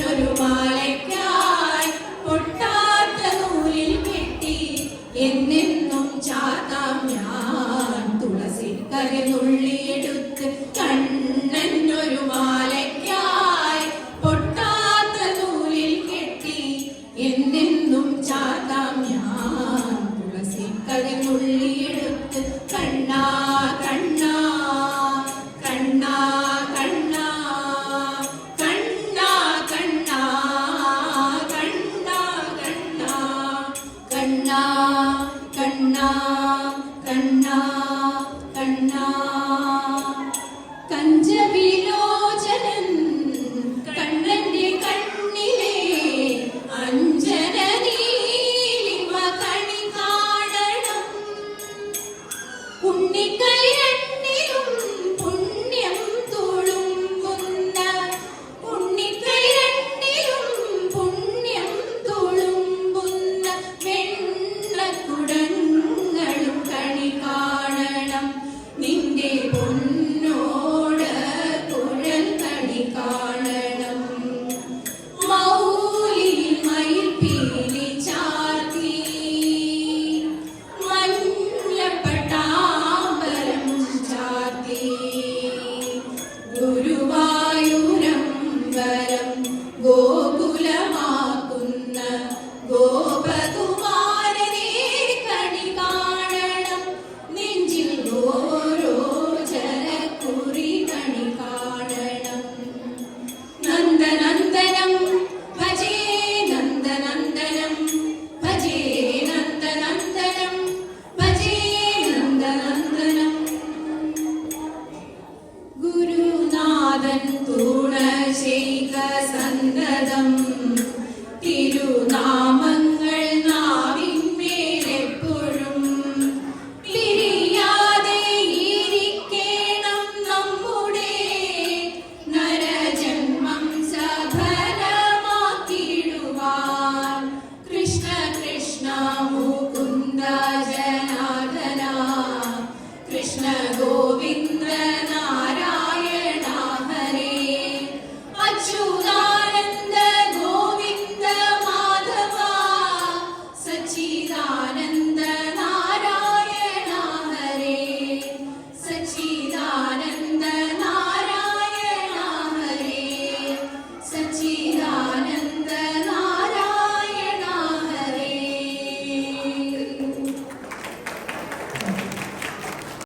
കണ്ണനൊരു മാലയ്ക്കായി പൊട്ടാത്ത നൂലിൽ കെട്ടി എന്നെന്നും ചാത്താം ഞാൻ തുളസി കരുന്നുള്ളിയെടുത്ത് കണ്ണനൊരു മാലയ്ക്കായി പൊട്ടാത്ത നൂലിൽ കെട്ടി എന്നെന്നും ചാത്താം ഞാൻ തുളസി കരുന്നുള്ളിയെടുത്ത് കണ്ണാ കണ്ണാ കണ്ണാ കണ്ണാ കണ്ണാ കണ്ണാ കണ്ണാ കണ്ണാ കണ്ണാ കണ്ണാ കണ്ണാ കഞ്ചവിലോചനൻ കണ്ണന്റെ കണ്ണിലെ അഞ്ജന നീലിമ കണി കാണണം ഉണ്ണിക്കൈരണ്ടിലും പുണ്യം തുളുമ്പുന്ന ഉണ്ണിക്കൈരണ്ടിലും പുണ്യം തുളുമ്പുന്ന വെണ്ണക്കുടങ്ങളും കണി കാണണം നിന്റെ പൊന്നോട് കുഴൽ കണി കാണണം മൗലിയിൽ മയിൽപ്പീലി ചാർത്തി മഞ്ഞപ്പട്ടാമ്പരം ചാർത്തി ഗുരുവായൂരമ്പലം ഗോകുലമാക്കുന്ന ഗോപകുമാരനെ കണി കാണണം നെഞ്ചിൽ ഓരോ ജലക്കുറി കണി കാണണം നന്ദനന്ദനം ഭജേ നന്ദനന്ദനം ഭജേ നന്ദനന്ദനം ഭജേ നന്ദനന്ദനം ഗുരുനാഥൻ തുണ ചെയ്ക സന്തതം തിരുനാമങ്ങൾ നാവിന്മേലെപ്പോഴും പിരിയാതെ ഇരിക്കണം നമ്മുടെ നരജന്മം സഫലമാക്കിടുവാൻ കൃഷ്ണ കൃഷ്ണ മുകുന്ദ ജനാർദ്ദന കൃഷ്ണ ഗോവിന്ദ